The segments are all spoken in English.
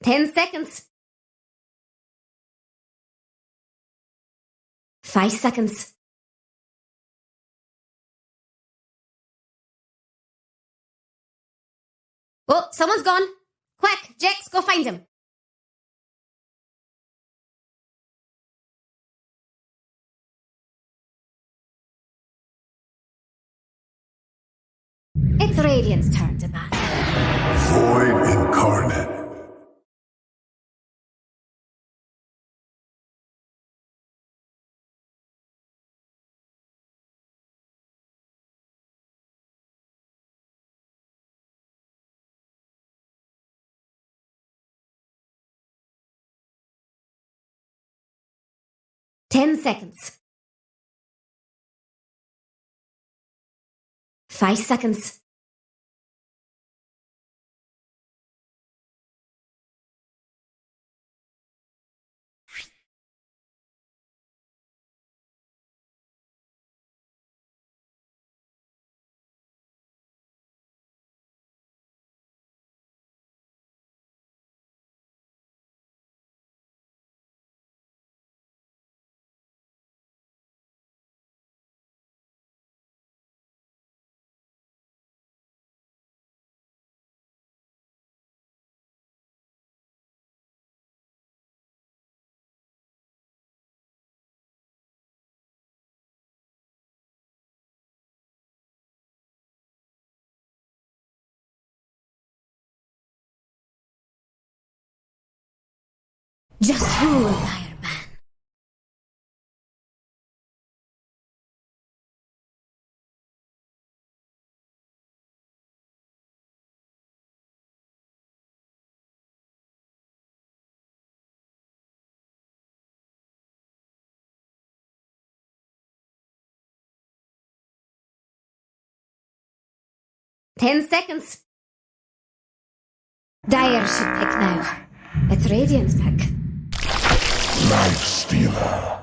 10 seconds. 5 seconds. Oh, someone's gone. Quick, Jex, go find him. It's Radiant's turn to bat. Void incarnate. Ten seconds. 5 seconds. Just rule, Dire Man. Ten seconds. Dire should pick now. It's Radiant's pick. Life Stealer.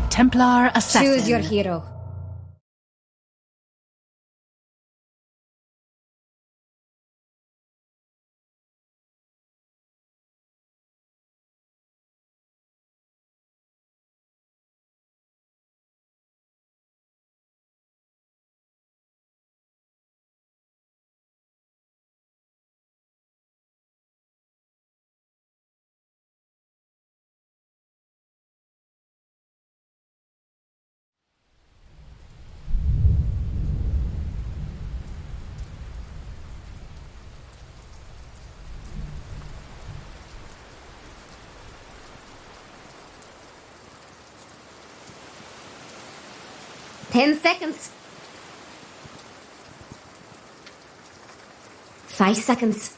Templar Assassin. Choose your hero. Ten seconds. 5 seconds.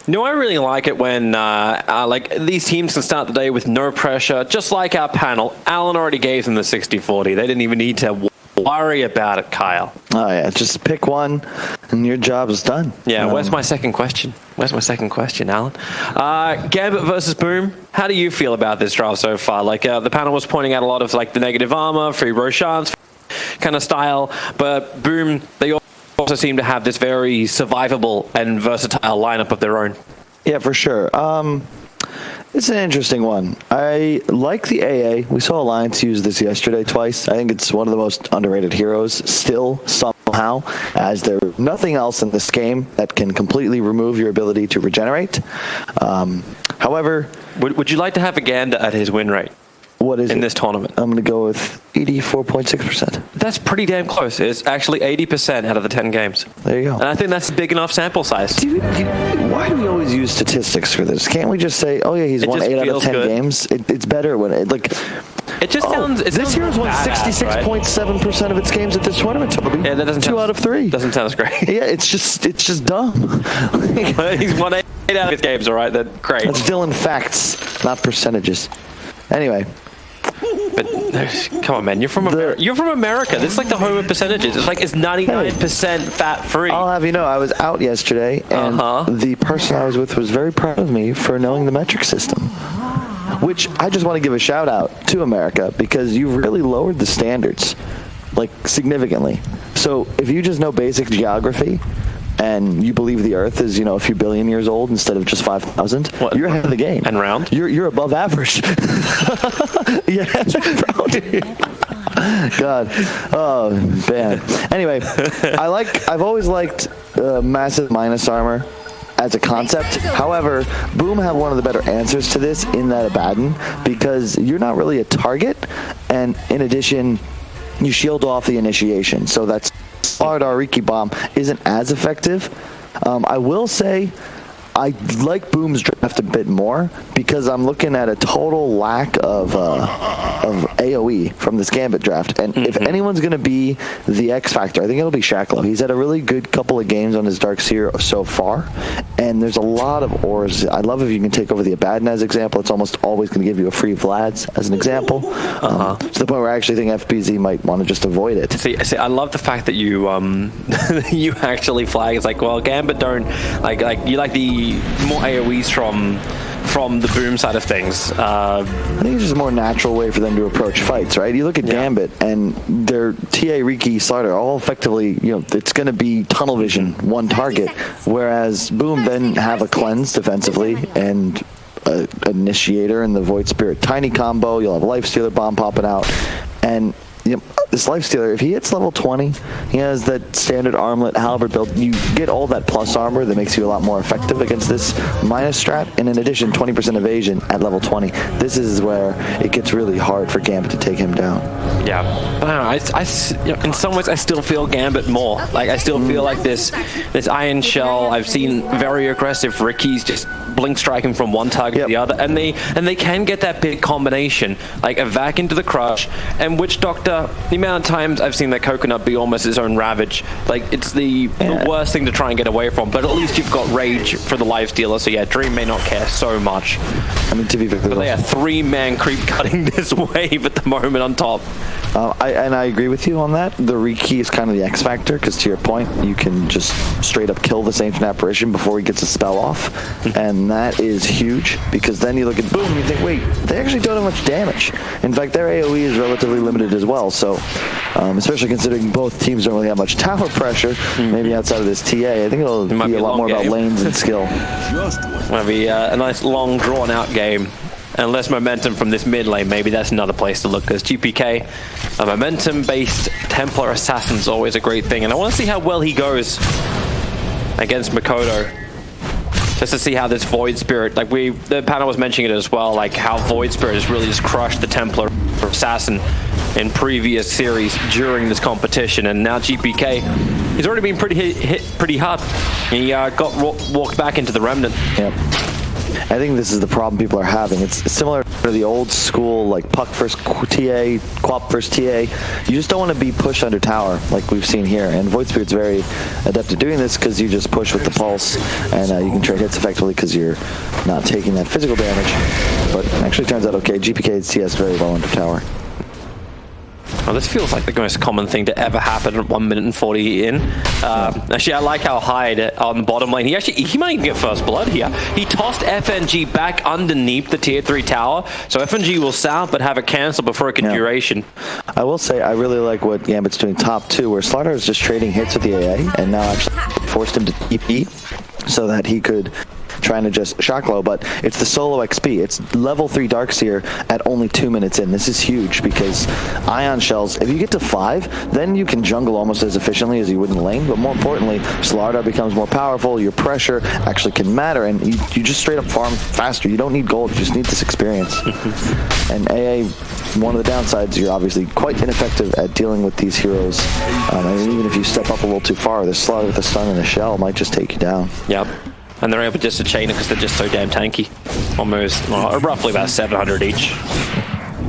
No, I really like it when like these teams can start the day with no pressure, just like our panel. Alan already gave them the 60-40. They didn't even need to worry about it, Kyle. Oh yeah, just pick one and your job is done. Yeah, where's my second question? Where's my second question, Alan? Gambit versus Boom. How do you feel about this draft so far? Like the panel was pointing out a lot of like the negative armor, free Roshans kind of style, but Boom, they also seem to have this very survivable and versatile lineup of their own. Yeah, for sure. It's an interesting one. I like the AA. We saw Alliance use this yesterday twice. I think it's one of the most underrated heroes still, somehow, as there's nothing else in this game that can completely remove your ability to regenerate. However... Would you like to have a gander at his win rate? What is in it? This tournament? I'm going to go with 84.6%. That's pretty damn close. It's actually 80% out of the 10 games. There you go. And I think that's a big enough sample size. Why do we always use statistics for this? Can't we just say, oh yeah, he's won 8 out of 10 games? It's better when it, like... It just sounds... This hero's won 66.7% of its games at this tournament, Toby. Yeah, that doesn't 2 out of 3. Doesn't sound as great. Yeah, it's just dumb. He's won 8 out of his games, all right? Then great. That's still in facts, not percentages. Anyway... But come on, man! You're from America. This is like the home of percentages. It's like it's 99% fat free. I'll have you know, I was out yesterday, and the person I was with was very proud of me for knowing the metric system. which I just want to give a shout out to America because you've really lowered the standards, like significantly. So if you just know basic geography and you believe the Earth is, a few billion years old instead of just 5,000, you're ahead of the game. And round? You're above average. Yeah, round. God, oh man. Anyway, I've always liked massive minus armor as a concept. However, Boom have one of the better answers to this in that Abaddon, because you're not really a target, and in addition, you shield off the initiation, so that's Slardar Riki bomb isn't as effective. I will say I like Boom's draft a bit more because I'm looking at a total lack of AoE from this Gambit draft. And if anyone's going to be the X factor, I think it'll be Shacklow. He's had a really good couple of games on his Darkseer so far, and there's a lot of ores. I love if you can take over the Abaddon as example. It's almost always going to give you a free Vlad's as an example. To the point where I actually think FBZ might want to just avoid it. See, I love the fact that you you actually flag. It's like, well, Gambit don't like you like the more AoEs from the Boom side of things. I think it's just a more natural way for them to approach fights, right? You look at Gambit and their TA, Riki, Slardar, all effectively, it's going to be tunnel vision, one target, whereas Boom then have a cleanse defensively and initiator and the Void Spirit tiny combo. You'll have a Lifestealer bomb popping out, and this Lifestealer, if he hits level 20, he has that standard armlet halberd build. You get all that plus armor that makes you a lot more effective against this minus strat, and in addition, 20% evasion at level 20. This is where it gets really hard for Gambit to take him down. Yeah, I don't know, in some ways I still feel Gambit more. Like I still feel like this Iron Shell. I've seen very aggressive Rikis just blink striking from one target to the other, and they can get that big combination, like a vac into the crush, and Witch Doctor. The amount of times I've seen that Coconut be almost his own Ravage, like it's the worst thing to try and get away from, but at least you've got Rage for the Lifestealer, so yeah, Dream may not care so much. I mean, to be fair, but they are 3-man creep cutting this wave at the moment on top. I agree with you on that. The Riki is kind of the X factor, because to your point, you can just straight up kill this Ancient Apparition before he gets a spell off, and that is huge, because then you look at Boom and you think, wait, they actually don't have much damage. In fact, their AoE is relatively limited as well, so especially considering both teams don't really have much tower pressure, maybe outside of this TA, I think it'll be a lot more about lanes and skill. Might be a nice long drawn out game. And less momentum from this mid lane, maybe that's another place to look, because GPK, a momentum-based Templar Assassin is always a great thing, and I want to see how well he goes against Makoto, just to see how this Void Spirit, like the panel was mentioning it as well, like how Void Spirit has really just crushed the Templar Assassin in previous series during this competition, and now GPK, he's already been hit pretty hard. He got walked back into the Remnant. Yep. I think this is the problem people are having. It's similar to the old school, like Puck versus TA, Quap versus TA. You just don't want to be pushed under tower like we've seen here. And Void Spirit's very adept at doing this because you just push with the pulse, and you can trade hits effectively because you're not taking that physical damage. But it actually turns out okay. GPK and CS very well under tower. Oh, this feels like the most common thing to ever happen at 1 minute and 40 in. Actually, I like how Hyde on the bottom lane, he might even get first blood here. He tossed FNG back underneath the tier 3 tower, so FNG will south but have it cancel before it can duration. I will say, I really like what Gambit's doing top 2, where Slardar is just trading hits with the AA, and now actually forced him to TP so that he could trying to just shock low, but it's the solo XP. It's level 3 Darkseer at only 2 minutes in. This is huge because Ion Shells, if you get to 5, then you can jungle almost as efficiently as you would in the lane, but more importantly, Slardar becomes more powerful, your pressure actually can matter, and you just straight up farm faster. You don't need gold, you just need this experience. And AA, one of the downsides, you're obviously quite ineffective at dealing with these heroes. And even if you step up a little too far, the Slardar with a stun and a shell might just take you down. Yep. And they're able just to chain it because they're just so damn tanky. Almost, well, roughly about 700 each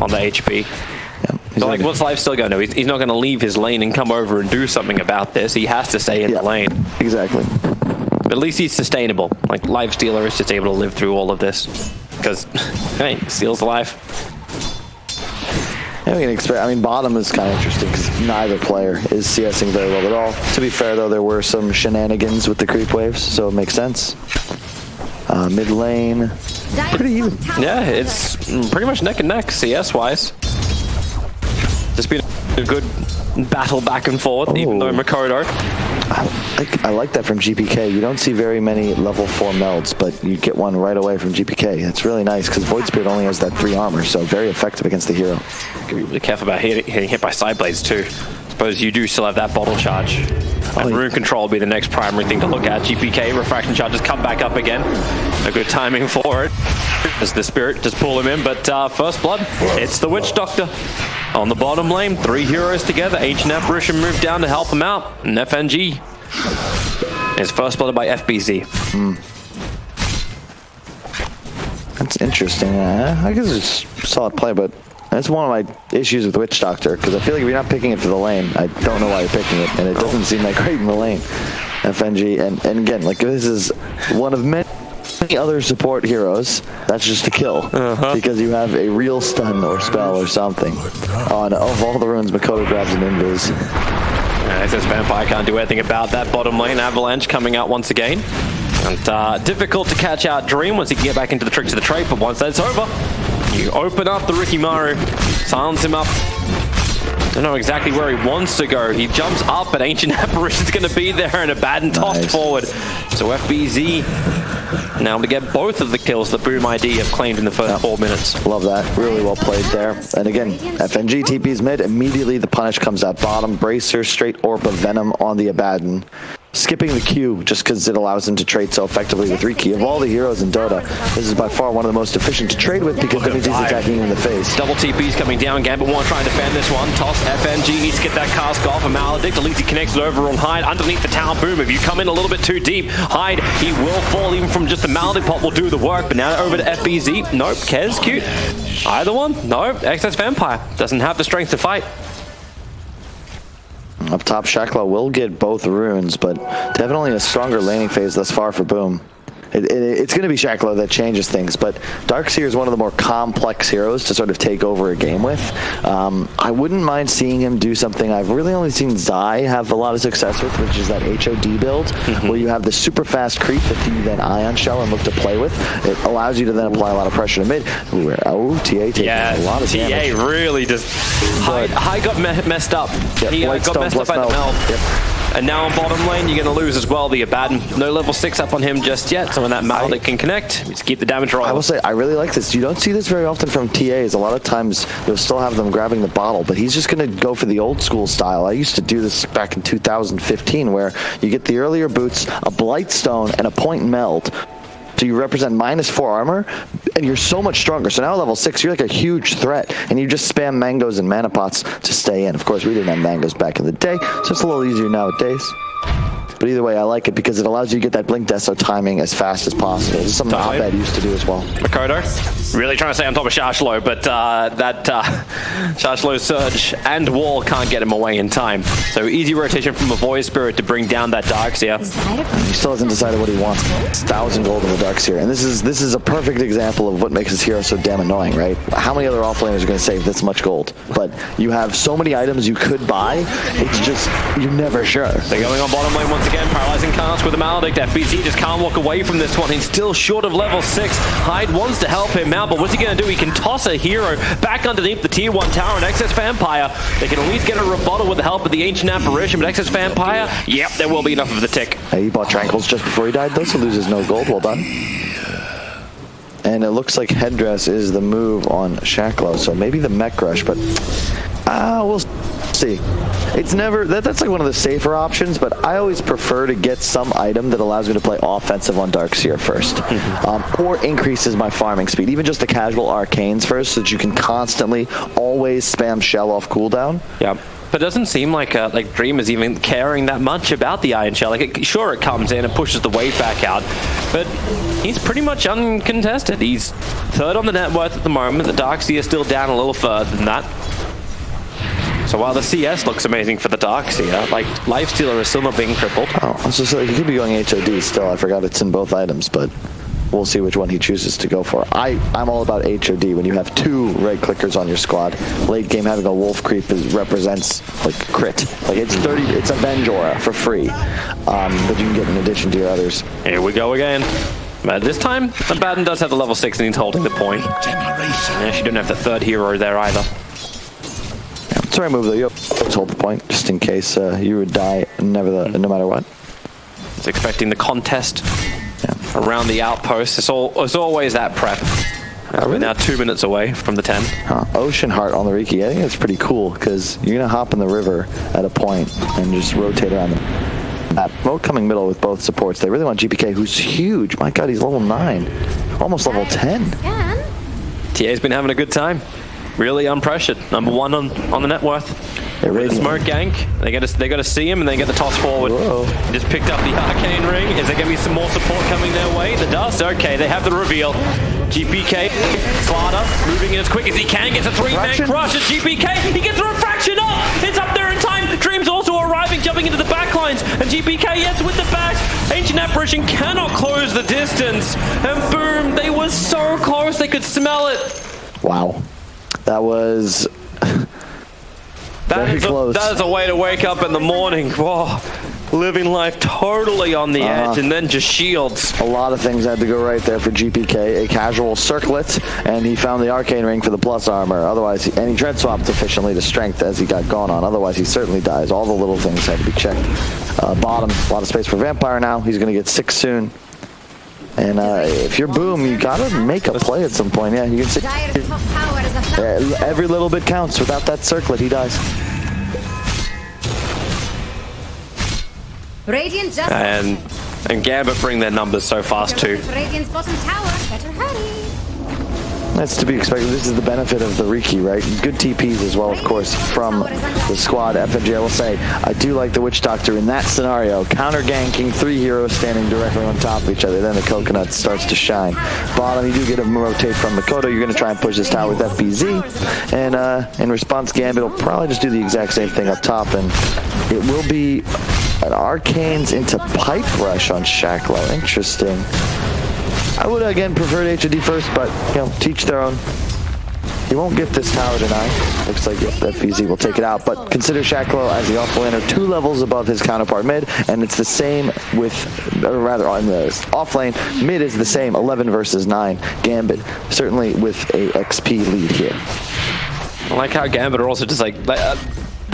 on the HP. Yeah, so like, what's Life still going to do? He's not going to leave his lane and come over and do something about this. He has to stay in the lane. Exactly. But at least he's sustainable. Like, Lifestealer is just able to live through all of this. Because, hey, he steals life. Yeah, we can expect. I mean, bottom is kind of interesting because neither player is CSing very well at all. To be fair, though, there were some shenanigans with the creep waves, so it makes sense. Mid lane, pretty even. Yeah, it's pretty much neck and neck, CS-wise. Just been a good battle back and forth, even though Makoto. I like that from GPK. You don't see very many level 4 melds, but you get one right away from GPK. It's really nice because Void Spirit only has that 3 armor, so very effective against the hero. Be really careful about getting hit by side blades too. Suppose you do still have that bottle charge. And rune control will be the next primary thing to look at. GPK, refraction charges come back up again. A good timing for it. As the spirit just pull him in, but first blood, it's the Witch Doctor. On the bottom lane, 3 heroes together. Ancient Apparition moved down to help him out. And FNG is first blooded by FBZ. That's interesting. I guess it's solid play, but that's one of my issues with Witch Doctor, because I feel like if you're not picking it for the lane, I don't know why you're picking it, and it doesn't seem like great in the lane. FNG, and again, like this is one of many other support heroes that's just a kill, because you have a real stun or spell or something. On of all the runes, Makoto grabs an invis. SS Vampire can't do anything about that bottom lane. Avalanche coming out once again. And difficult to catch out Dream once he can get back into the tricks of the trade, but once that's over, you open up the Rikimaru, silence him up. Don't know exactly where he wants to go. He jumps up, but Ancient Apparition's going to be there, and Abaddon tossed forward. So FBZ now to get both of the kills that Boom ID have claimed in the first 4 minutes. Love that. Really well played there. And again, FNG TP's mid. Immediately the punish comes out bottom. Bracer, straight Orb of Venom on the Abaddon. Skipping the Q just because it allows him to trade so effectively with Riki. Of all the heroes in Dota, this is by far one of the most efficient to trade with because then he's attacking you in the face. Double TP's coming down. Gambit won't try and defend this one. Toss. FNG needs to get that cast off. A Maledict. At least he connects it over on Hyde. Underneath the tower. Boom. If you come in a little bit too deep, Hyde, he will fall. Even from just the Maledict pot will do the work. But now over to FBZ. Nope. Kez, cute. Either one. Nope. XS Vampire doesn't have the strength to fight. Up top, Shakla will get both runes, but definitely a stronger laning phase thus far for Boom. It's going to be Shakla that changes things, but Darkseer is one of the more complex heroes to sort of take over a game with. I wouldn't mind seeing him do something I've really only seen Zai have a lot of success with, which is that HOD build, where you have the super fast creep that you then Ion Shell and look to play with. It allows you to then apply a lot of pressure to mid. TA taking a lot of damage. TA really just... High got messed up. Yep, He got messed up by the meld. Yep. And now on bottom lane, you're going to lose as well. The Abaddon, no level 6 up on him just yet. So when that Maledict can connect, just keep the damage rolling. I will say, I really like this. You don't see this very often from TAs. A lot of times, you'll still have them grabbing the bottle, but he's just going to go for the old school style. I used to do this back in 2015, where you get the earlier boots, a Blightstone, and a point meld. So you represent -4 armor, and you're so much stronger. So now level 6, you're like a huge threat, and you just spam mangoes and mana pots to stay in. Of course, we didn't have mangoes back in the day, so it's a little easier nowadays. But either way, I like it because it allows you to get that Blink Deso timing as fast as possible. This is something Abed used to do as well. Makoto, really trying to stay on top of Shashlo, but Shashlo's Surge and Wall can't get him away in time. So easy rotation from a Void Spirit to bring down that Darkseer. He still hasn't decided what he wants. It's 1,000 gold in the Darkseer. And this is a perfect example of what makes this hero so damn annoying, right? How many other offlaners are going to save this much gold? But you have so many items you could buy, it's just, you're never sure. They're going on bottom lane once again, paralyzing cast with the Maledict. FBZ just can't walk away from this one. He's still short of level 6. Hyde wants to help him out, but what's he going to do? He can toss a hero back underneath the tier 1 tower, and XS Vampire, they can at least get a rebuttal with the help of the Ancient Apparition, but XS Vampire, yep, there will be enough of the tick. He bought Tranquils just before he died, though, so loses no gold. Well done. And it looks like Headdress is the move on Shaklo, so maybe the Mech Rush, but we'll see. It's never, that's like one of the safer options, but I always prefer to get some item that allows me to play offensive on Darkseer first, or increases my farming speed, even just the casual arcanes first, so that you can constantly always spam shell off cooldown. Yep. But it doesn't seem like Dream is even caring that much about the Iron Shell. Sure, it comes in and pushes the wave back out, but he's pretty much uncontested. He's third on the net worth at the moment. The Darkseer is still down a little further than that. So while the CS looks amazing for the Darkseer, like Lifestealer is still not being crippled. Oh, so he could be going HOD still. I forgot it's in both items, but we'll see which one he chooses to go for. I'm all about HOD when you have 2 red clickers on your squad. Late game having a wolf creep represents like crit. Like it's Avenge Aura for free that you can get in addition to your others. Here we go again. But this time, Abaddon does have the level 6 and he's holding the point. Yeah, she didn't have the third hero there either. That's the right move though. You always hold the point just in case you would die no matter what. He's expecting the contest around the outpost. It's always that prep. We're now 2 minutes away from the 10. Ocean Heart on the Riki. I think that's pretty cool because you're going to hop in the river at a point and just rotate around the map. Remote coming middle with both supports. They really want GPK, who's huge. My God, he's level 9. Almost level 10. TA's been having a good time. Really unpressured. Number 1 on the net worth. The smoke gank. They got to see him and then get the toss forward. Whoa. Just picked up the arcane ring. Is there going to be some more support coming their way? The dust. Okay, they have the reveal. GPK, Slardder, moving in as quick as he can, gets a 3-man crush at GPK. He gets a refraction up. It's up there in time. Dream's also arriving, jumping into the backlines, and GPK, yes, with the bash. Ancient Apparition cannot close the distance, and boom, they were so close they could smell it. Wow, that was. Very close. That is a way to wake up in the morning. Whoa. Living life totally on the edge, and then just shields. A lot of things had to go right there for GPK. A casual circlet, and he found the arcane ring for the plus armor. Otherwise, and he dread swapped efficiently to strength as he got gone on. Otherwise, he certainly dies. All the little things had to be checked. Bottom, a lot of space for Vampire now. He's going to get 6 soon. And if you're Boom, you gotta make a play at some point. Yeah, you can see every little bit counts. Without that circlet, he dies. And Gambit bring their numbers so fast too. Radiant's bottom tower, better hurry. That's to be expected. This is the benefit of the Riki, right? Good TPs as well, of course, from the squad. FNG, I will say, I do like the Witch Doctor in that scenario. Counter-ganking, 3 heroes standing directly on top of each other. Then the coconut starts to shine. Bottom, you do get a rotate from Makoto. You're going to try and push this tower with FBZ. And in response, Gambit will probably just do the exact same thing up top. And it will be an Arcanes into Pipe Rush on Shacklow. Interesting. I would, again, prefer HOD first, but, you know, teach their own. He won't get this tower tonight. Looks like FBZ will take it out, but consider Shacklow as the offlaner 2 levels above his counterpart mid, and it's the same with, or rather, on the offlane, mid is the same, 11 versus 9. Gambit, certainly with a XP lead here. I like how Gambit are also just like that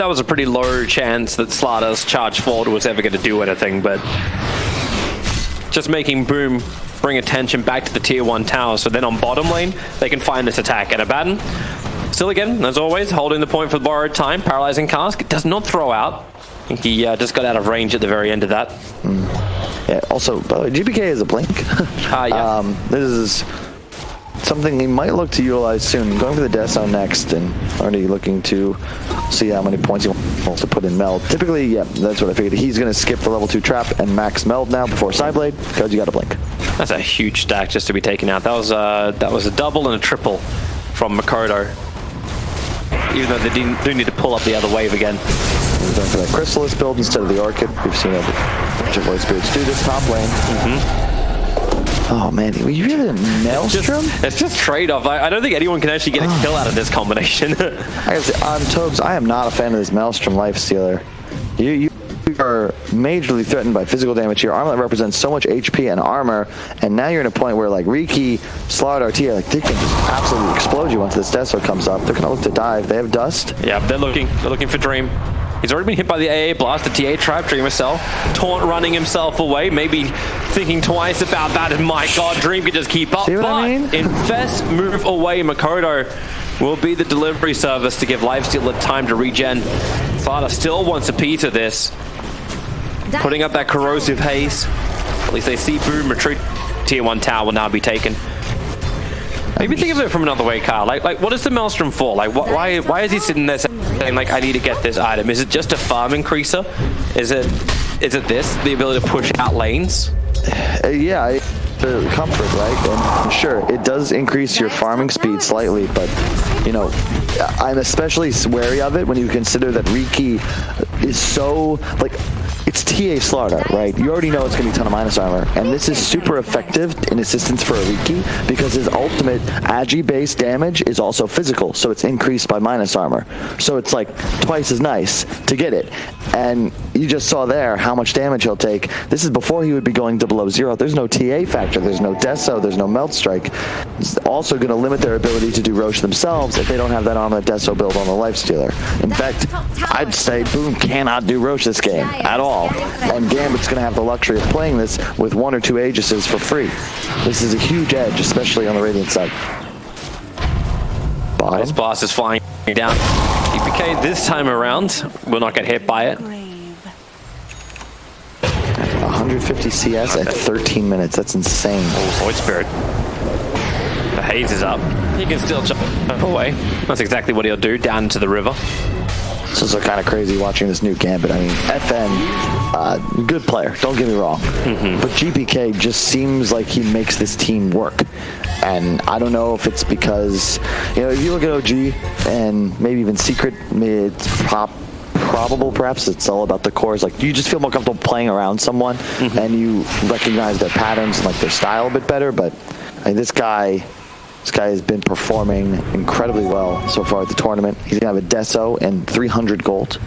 was a pretty low chance that Slardder's charge forward was ever going to do anything, but just making Boom bring attention back to the tier 1 tower, so then on bottom lane, they can find this attack. And Abaddon, still again, as always, holding the point for borrowed time, paralyzing cask, does not throw out. I think he just got out of range at the very end of that. Yeah, also, by the way, GPK is a blink. Yeah. This is something he might look to utilize soon. Going for the Death Zone next, and already looking to see how many points he wants to put in Meld. Typically, yeah, that's what I figured. He's going to skip the level 2 trap and max Meld now before Sideblade, because you got to blink. That's a huge stack just to be taken out. That was a double and a triple from Makoto. Even though they do need to pull up the other wave again. We're going for that Chrysalis build instead of the Orchid. We've seen a bunch of Void Spirits do this top lane. Oh man, you hear the Maelstrom? It's just trade-off. I don't think anyone can actually get a kill out of this combination. I gotta say, on Tobes, I am not a fan of this Maelstrom Lifestealer. You are majorly threatened by physical damage here. Armlet represents so much HP and armor, and now you're in a point where like Riki, Slardder, RT, like they can just absolutely explode you once this Death Zone comes up. They're gonna look to dive. They have dust. Yeah, they're looking for Dream. He's already been hit by the AA blast, the TA trap, Dream herself, Taunt running himself away, maybe thinking twice about that, and my God, Dream can just keep up. See what I mean? Infest, move away, Makoto will be the delivery service to give Lifestealer time to regen. Slardder still wants a piece of this. Putting up that corrosive haze. At least they see Boom retreat. Tier 1 tower will now be taken. Maybe think of it from another way, Kyle. Like what is the Maelstrom for? Like, why is he sitting there saying, like, I need to get this item? Is it just a farm increaser? Is it this, the ability to push out lanes? Yeah, the comfort, right? And sure, it does increase your farming speed slightly, but, you know, I'm especially wary of it when you consider that Riki is so, like, it's TA Slardar, right? You already know it's going to be a ton of minus armor, and this is super effective in assistance for Ariki because his ultimate Agi-based damage is also physical, so it's increased by minus armor. So it's like twice as nice to get it. And you just saw there how much damage he'll take. This is before he would be going to below 0. There's no TA factor, there's no Deso, there's no Melt Strike. It's also going to limit their ability to do Roche themselves if they don't have that armor Deso build on the Lifestealer. In fact, I'd say Boom cannot do Roche this game at all. And Gambit's going to have the luxury of playing this with 1 or 2 Aegises for free. This is a huge edge, especially on the Radiant side. This boss is flying down. GPK this time around will not get hit by it. 150 CS at 13 minutes. That's insane. Oh, Void Spirit. The haze is up. He can still jump away. That's exactly what he'll do, down into the river. This is kind of crazy watching this new Gambit. I mean, FN, good player, don't get me wrong. But GPK just seems like he makes this team work. And I don't know if it's because, you know, if you look at OG and maybe even Secret, it's probable perhaps it's all about the cores. Like, you just feel more comfortable playing around someone and you recognize their patterns and like their style a bit better. But I mean, this guy has been performing incredibly well so far at the tournament. He's going to have a Deso and 300 gold.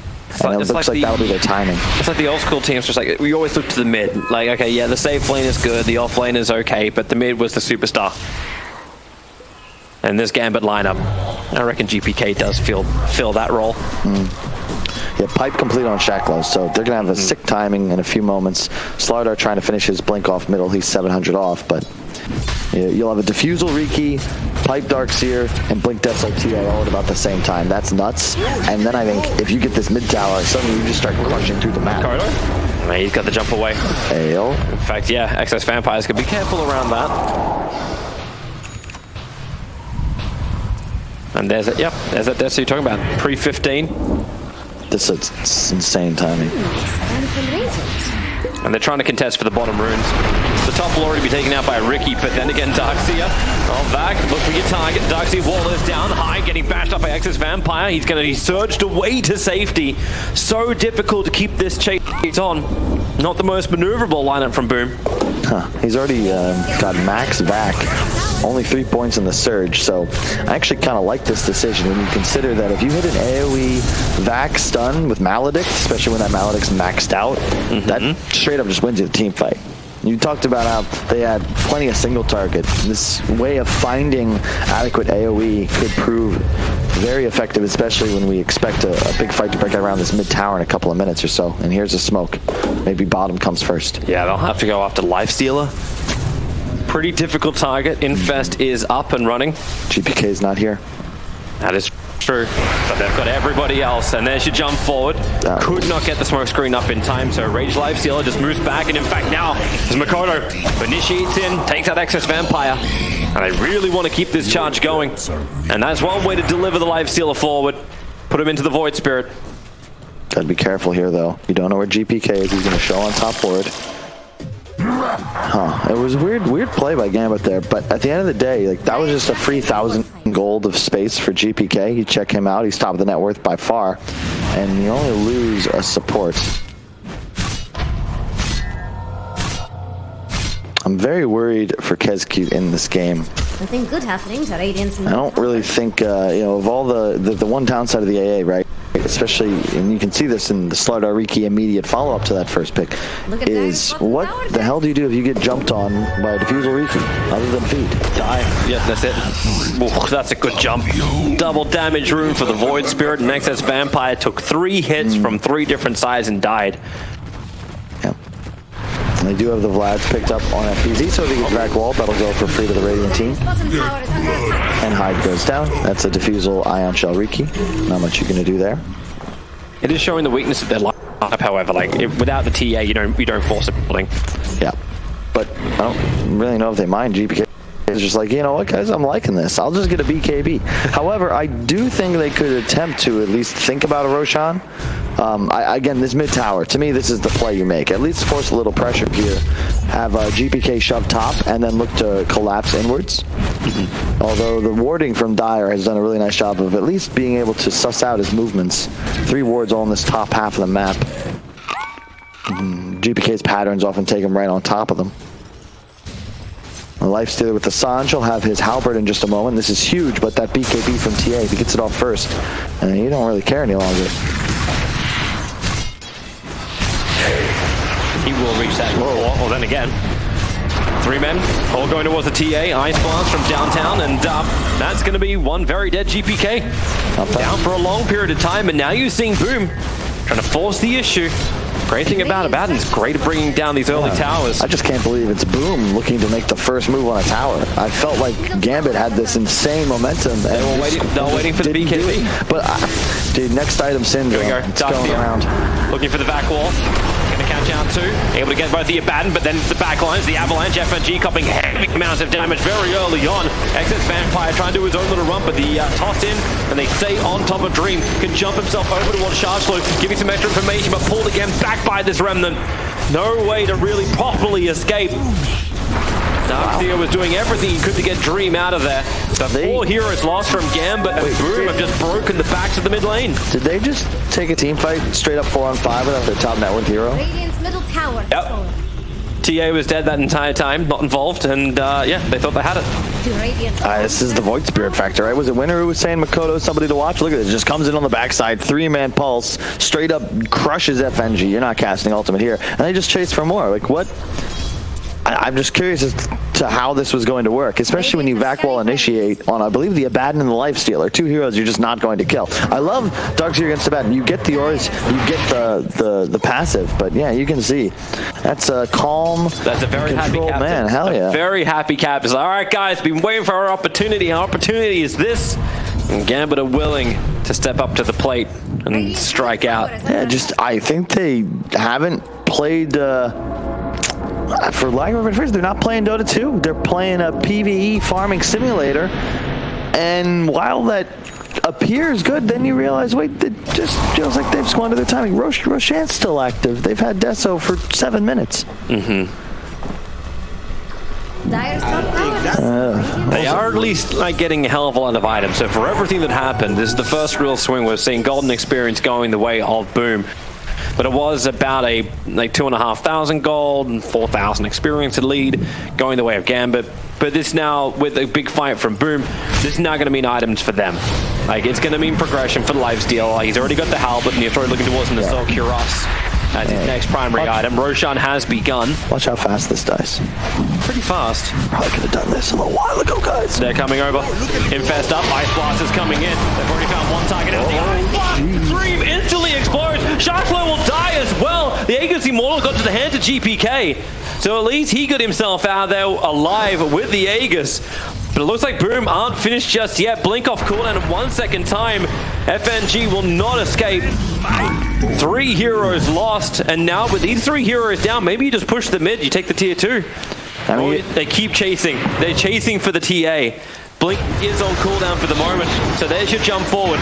And it looks like that'll be their timing. It's like the old school teams, just like, we always look to the mid. Like, okay, yeah, the safe lane is good, the off lane is okay, but the mid was the superstar. And this Gambit lineup, I reckon GPK does fill that role. Yeah, pipe complete on Shacklow, so they're going to have a sick timing in a few moments. Slardar trying to finish his blink off middle. He's 700 off, but you'll have a Diffusal Riki, Pipe Darkseer, and Blink Death's TA all at about the same time. That's nuts. And then I think if you get this mid tower, suddenly you just start crushing through the map. Corridor? He's got the jump away. Ale. In fact, yeah, Excess Vampires could be careful around that. And there's it, yep, there's that Death you're talking about. Pre-15. This is insane timing. And they're trying to contest for the bottom runes. The top will already be taken out by Riki, but then again, Darkseer on back. Look for your target. Darkseer wall is down high, getting bashed up by Excess Vampire. He's going to be surged away to safety. So difficult to keep this chase on. Not the most maneuverable lineup from Boom. He's already got max back. Only 3 points in the surge, so I actually kind of like this decision when you consider that if you hit an AoE vac stun with Maledict, especially when that Maledict's maxed out, that straight up just wins you the team fight. You talked about how they had plenty of single target. This way of finding adequate AoE could prove very effective, especially when we expect a big fight to break out around this mid tower in a couple of minutes or so. And here's a smoke. Maybe bottom comes first. Yeah, they'll have to go after Lifestealer. Pretty difficult target. Infest is up and running. GPK's not here. That is true, but they've got everybody else, and there's your jump forward. Could not get the smoke screen up in time, so Rage Lifestealer just moves back, and in fact now, as Makoto initiates in, takes out Excess Vampire, and they really want to keep this charge going, and that's one way to deliver the Lifestealer forward. Put him into the Void Spirit. Gotta be careful here, though. You don't know where GPK is. He's gonna show on top board. It was a weird play by Gambit there, but at the end of the day, like, that was just a free 1,000 gold of space for GPK. You check him out, he's top of the net worth by far, and you only lose a support. I'm very worried for Kezcute in this game. Nothing good happening to Radiance. I don't really think, you know, of all the one downside of the AA, right? Especially, and you can see this in the Slardar Riki immediate follow-up to that first pick, is what the hell do you do if you get jumped on by a Diffusal Riki, other than feed? Die. Yep, that's it. Ooh, that's a good jump. Double damage rune for the Void Spirit, and Excess Vampire took 3 hits from 3 different sides and died. Yep. And they do have the Vlads picked up on FPZ, so if he gets back wall, that'll go for free to the Radiant team. And Hyde goes down. That's a Diffusal Ion Shell Riki. Not much you can do there. It is showing the weakness of their lineup, however. Like, without the TA, you don't force a building. Yeah, but I don't really know if they mind. GPK is just like, you know what, guys, I'm liking this. I'll just get a BKB. However, I do think they could attempt to at least think about a Roshan. Again, this mid tower, to me, this is the play you make. At least force a little pressure here. Have GPK shove top and then look to collapse inwards. Although the warding from Dire has done a really nice job of at least being able to suss out his movements. 3 wards all in this top half of the map. GPK's patterns often take him right on top of them. The Lifestealer with the Sanj will have his halberd in just a moment. This is huge, but that BKB from TA, if he gets it off first, you don't really care any longer. He will reach that wall. Well, then again, 3 men all going towards the TA. Ice Blast from downtown, and that's going to be one very dead GPK. Down for a long period of time, and now you're seeing Boom trying to force the issue. Great thing about Abaddon's great at bringing down these early towers. I just can't believe it's Boom looking to make the first move on a tower. I felt like Gambit had this insane momentum. They were waiting for the BKB. But, dude, next item, Syndrome. Here we go. It's going around. Looking for the back wall. Going to count down 2. Able to get both the Abaddon, but then the back lines, the Avalanche, FNG copying heavy amounts of damage very early on. Excess Vampire trying to do his own little run, but the toss in, and they stay on top of Dream. Can jump himself over towards Chargeflow, giving some extra information, but pulled again back by this Remnant. No way to really properly escape. Darkseer was doing everything he could to get Dream out of there. The 4 heroes lost from Gambit, and Boom have just broken the backs of the mid lane. Did they just take a team fight straight up 4-on-5 without their top net worth hero? Radiant's middle tower. Yep. TA was dead that entire time, not involved, and yeah, they thought they had it. This is the Void Spirit factor, right? Was it Winner who was saying Makoto is somebody to watch? Look at this, just comes in on the backside, 3-man pulse, straight up crushes FNG. You're not casting ultimate here, and they just chase for more. Like, what? I'm just curious as to how this was going to work, especially when you vac wall initiate on, I believe, the Abaddon and the Lifestealer, 2 heroes you're just not going to kill. I love Darkseer against Abaddon. You get the auras, you get the passive, but yeah, you can see that's a calm, that's a very happy captain. Man. Hell yeah, very happy captain. All right, guys, been waiting for our opportunity. Our opportunity is this, and Gambit are willing to step up to the plate and strike out. Yeah, I think they haven't played. For lack of a better phrase, they're not playing Dota 2. They're playing a PvE farming simulator. And while that appears good, then you realize, wait, it just feels like they've squandered their timing. Roshan's still active. They've had Deso for 7 minutes. They are at least like getting a hell of a lot of items. So for everything that happened, this is the first real swing. We're seeing Golden Experience going the way of Boom. But it was about a 2,500 gold and 4,000 experience to lead, going the way of Gambit. But this now, with a big fight from Boom, this is now going to mean items for them. Like, it's going to mean progression for the Lifesteal. Like, he's already got the Halberd, and he's already looking towards him to sell Cuirass as his next primary item. Roshan has begun. Watch how fast this dies. Pretty fast. Probably could have done this a little while ago, guys. They're coming over. Infest up. Ice Blast is coming in. They've already found one target. The Ice Blast. Dream instantly explodes. Sharkflow will die as well. The Aegis Immortal got to the hands of GPK. So at least he got himself out there alive with the Aegis. But it looks like Boom aren't finished just yet. Blink off cooldown in 1 second time. FNG will not escape. 3 heroes lost, and now with these 3 heroes down, maybe you just push the mid, you take the tier 2. I mean, they keep chasing. They're chasing for the TA. Blink is on cooldown for the moment, so they should jump forward.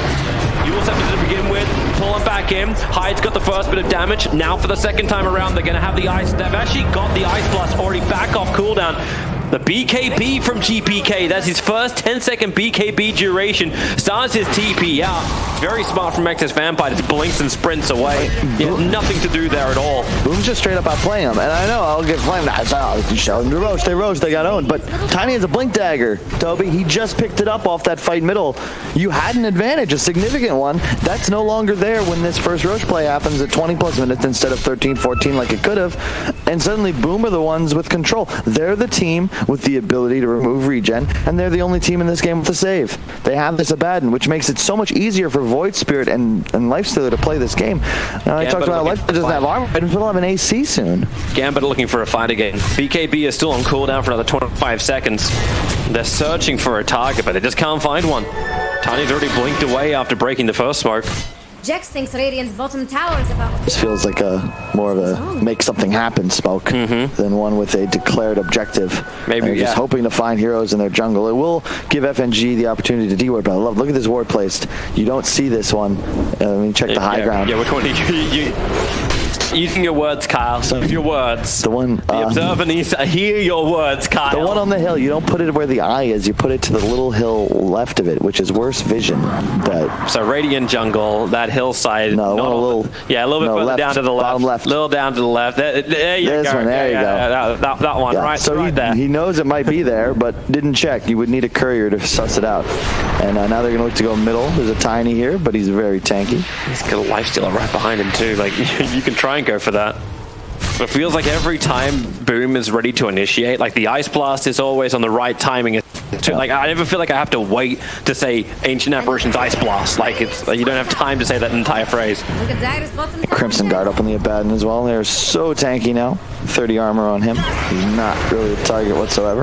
You also have to begin with, pull him back in. Hyde's got the first bit of damage. Now for the second time around, they're going to have the ice. They've actually got the Ice Blast already back off cooldown. The BKB from GPK, that's his first 10-second BKB duration. Starts his TP out. Very smart from Excess Vampire, just blinks and sprints away. He had nothing to do there at all. Boom's just straight up outplaying him. And I know I'll get flamed. They roach, they got owned. But Tiny has a blink dagger, Toby. He just picked it up off that fight middle. You had an advantage, a significant one. That's no longer there when this first roach play happens at 20 plus minutes instead of 13, 14 like it could have. And suddenly Boom are the ones with control. They're the team with the ability to remove regen, and they're the only team in this game with a save. They have this Abaddon, which makes it so much easier for Void Spirit and Lifestealer to play this game. I talked about Lifestealer doesn't have armor, but he'll have an AC soon. Gambit looking for a fight again. BKB is still on cooldown for another 25 seconds. They're searching for a target, but they just can't find one. Tiny's already blinked away after breaking the first smoke. Jax thinks Radiant's bottom tower is about... This feels like more of a make something happen smoke than one with a declared objective. Maybe, they're just hoping to find heroes in their jungle. It will give FNG the opportunity to de-ward, but I look at this ward placed. You don't see this one. I mean, check the high ground. Yeah, which one do you Using your words, Kyle. So your words. The one. The observer needs to hear your words, Kyle. The one on the hill. You don't put it where the eye is. You put it to the little hill left of it, which is worse vision. But so Radiant jungle, that hillside. No, not a little. Yeah, a little bit further left, down to the left. Bottom left. A little down to the left. There you There's go. One, there you go. That one, yeah. right? So right there. he knows it might be there, but didn't check. You would need a courier to suss it out. And now they're going to look to go middle. There's a Tiny here, but he's very tanky. He's got a lifestealer right behind him too. Like you can try and go for that. It feels like every time Boom is ready to initiate, like the Ice Blast is always on the right timing. Like I never feel like I have to wait to say Ancient Apparition's Ice Blast. Like it's like you don't have time to say that entire phrase. Crimson Guard up on the Abaddon as well. They're so tanky now. 30 armor on him. He's not really a target whatsoever.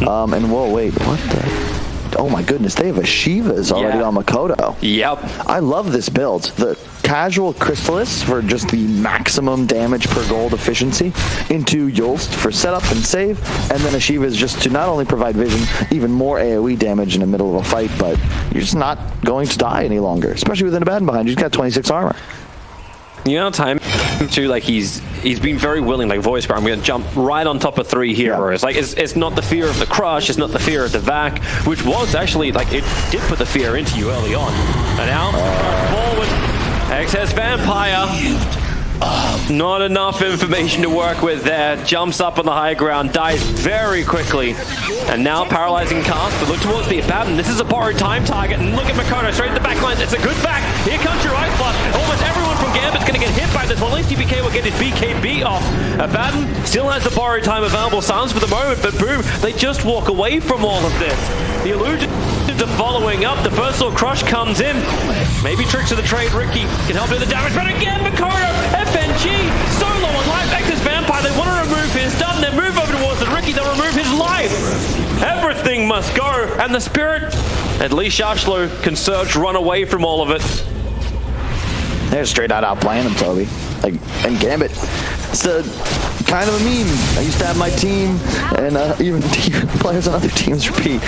And whoa, wait, what the? Oh my goodness, they have a Shiva's already on Makoto. Yep. I love this build. The casual Crystallis for just the maximum damage per gold efficiency, into Yulst for setup and save, and then a Shiva's just to not only provide vision, even more AoE damage in the middle of a fight, but you're just not going to die any longer, especially with an Abaddon behind you. He's got 26 armor. You know, time too, like he's been very willing, like Voice Bar, I'm going to jump right on top of 3 heroes. Yeah. Like it's not the fear of the crush, it's not the fear of the vac, which was actually, like it did put the fear into you early on. And now, forward, XS Vampire. Not enough information to work with there. Jumps up on the high ground, dies very quickly. And now paralyzing cast, but look towards the Abaddon. This is a borrowed time target, and look at Makoto straight at the back line. It's a good back. Here comes your Ice Blast. Almost everyone from Gambit's going to get hit by this. Well, at least TPK will get his BKB off. Abaddon still has the borrowed time available. Sounds for the moment, but boom, they just walk away from all of this. The illusion to following up. The first little crush comes in. Maybe Tricks of the Trade. Ricky can help do the damage, but again, Makoto, FNG, so low on life. Vector's Vampire, they want to remove his stun, then move over towards the Ricky, they'll remove his life. Everything must go, and the Spirit, at least Shashlo can surge, run away from all of it. They're straight out outplaying him, Toby. Like, and Gambit. It's a kind of a meme. I used to have my team, and even players on other teams repeat.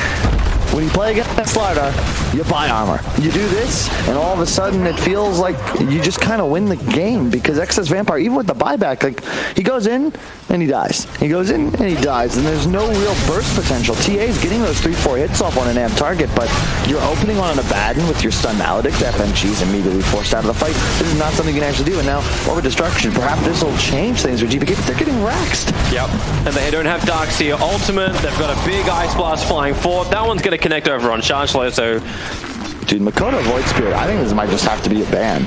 When you play against StarLadder, you buy armor. You do this, and all of a sudden it feels like you just kind of win the game, because XS Vampire, even with the buyback, like he goes in and he dies. He goes in and he dies, and there's no real burst potential. TA is getting those 3-4 hits off on an amp target, but you're opening on an Abaddon with your stun maledict. FNG is immediately forced out of the fight. This is not something you can actually do, and now over destruction. Perhaps this will change things for GPK, but they're getting waxed. Yep, and they don't have Darkseer ultimate. They've got a big Ice Blast flying forward. That one's going to connect over on Shashlo, so... Dude, Makoto Void Spirit, I think this might just have to be a ban.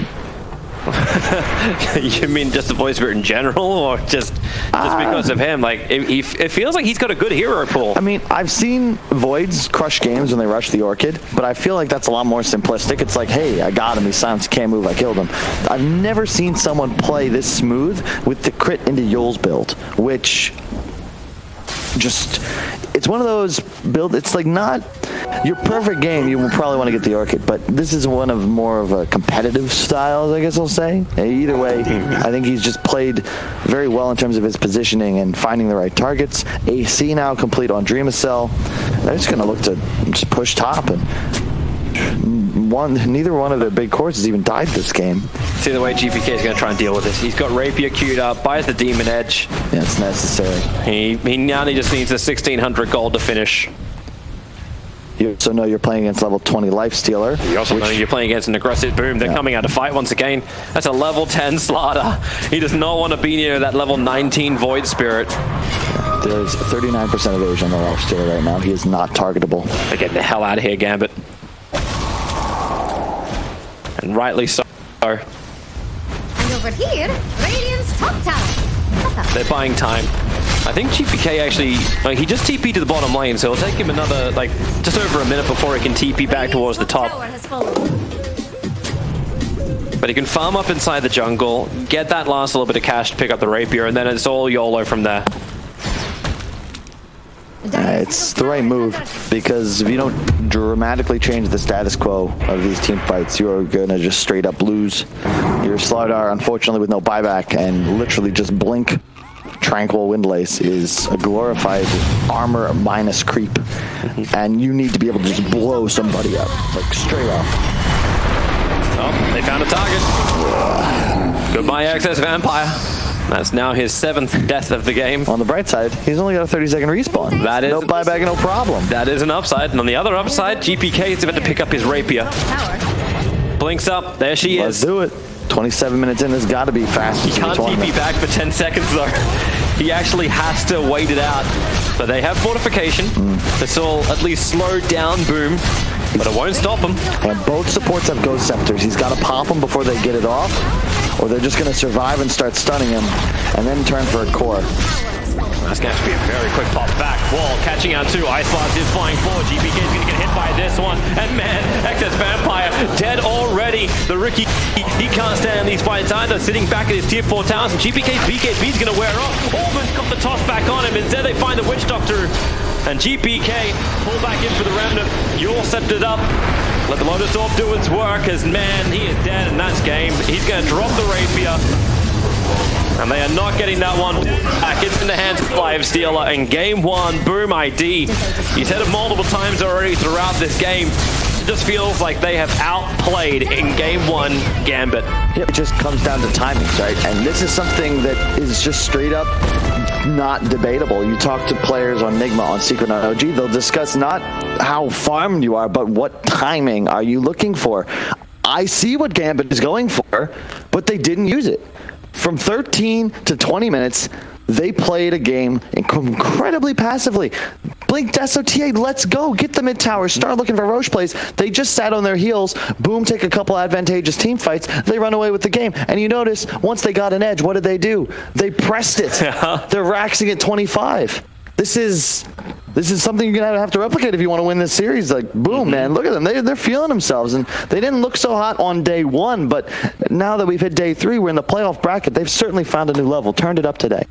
You mean just the Void Spirit in general, or just because of him? Like, it feels like he's got a good hero pool. I mean, I've seen Voids crush games when they rush the Orchid, but I feel like that's a lot more simplistic. It's like, hey, I got him, he's silenced, he can't move, I killed him. I've never seen someone play this smooth with the crit into Yul's build, which just... It's one of those builds, it's like not your perfect game, you will probably want to get the Orchid, but this is one of more of a competitive styles, I guess I'll say. Either way, I think he's just played very well in terms of his positioning and finding the right targets. AC now complete on Dreamacell. They're just going to look to just push top, and neither one of their big cores has even died this game. See the way GPK is going to try and deal with this. He's got Rapier queued up, buys the Demon Edge. Yeah, it's necessary. He now just needs the 1600 gold to finish. You also know you're playing against level 20 Lifestealer. You also know you're playing against an aggressive Boom. They're coming out to fight once again. That's a level 10 StarLadder. He does not want to be near that level 19 Void Spirit. There's 39% evasion on the Lifestealer right now. He is not targetable. They're getting the hell out of here, Gambit. And rightly so. And over here, Radiant's top tower. They're buying time. I think GPK actually, like, he just TP'd to the bottom lane, so it'll take him another, like, just over a minute before he can TP back towards the top. But he can farm up inside the jungle, get that last little bit of cash to pick up the Rapier, and then it's all YOLO from there. It's the right move, because if you don't dramatically change the status quo of these team fights, you're gonna just straight up lose. Your StarLadder, unfortunately, with no buyback and literally just blink Tranquil Windlace, is a glorified armor minus creep, and you need to be able to just blow somebody up, like straight off. Oh, they found a target. Goodbye, Access Vampire. That's now his 7th death of the game. On the bright side, he's only got a 30-second respawn. That is no buyback, no problem. That is an upside. And on the other upside, GPK is about to pick up his rapier. Blinks up. There she is. Let's do it. 27 minutes in, there's got to be fast. He can't TP back for 10 seconds, though. He actually has to wait it out. But they have fortification. This will at least slow down Boom, but it won't stop him. And both supports have Ghost Scepters. He's got to pop them before they get it off, or they're just going to survive and start stunning him, and then turn for a core. That's going to be a very quick pop back. Wall catching out too. Ice Blast is flying forward. GPK is going to get hit by this one. And man, Excess Vampire dead already. The rookie, he can't stand these fights either. Sitting back at his tier 4 towers, and GPK's BKB is going to wear off. Almost got the toss back on him. Instead, they find the Witch Doctor. And GPK pull back in for the Remnant. You're sceptered up. Let the Lotus Orb do its work, as man, he is dead, and that's game. He's going to drop the Rapier. And they are not getting that one back. It's in the hands of Lifestealer in game 1. Boom ID. He's hit it multiple times already throughout this game. It just feels like they have outplayed in game 1 Gambit. Yep, it just comes down to timings, right? And this is something that is just straight up not debatable. You talk to players on Nigma, on Secret on OG, they'll discuss not how farmed you are, but what timing are you looking for. I see what Gambit is going for, but they didn't use it. From 13 to 20 minutes, they played a game incredibly passively. Blink, SOTA, let's go. Get the mid tower. Start looking for Roche plays. They just sat on their heels. Boom, take a couple advantageous team fights. They run away with the game. And you notice, once they got an edge, what did they do? They pressed it. They're raxing at 25. This is something you're going to have to replicate if you want to win this series. Like, boom, man, look at them. They're feeling themselves. And they didn't look so hot on day 1, but now that we've hit day 3, we're in the playoff bracket. They've certainly found a new level, turned it up today.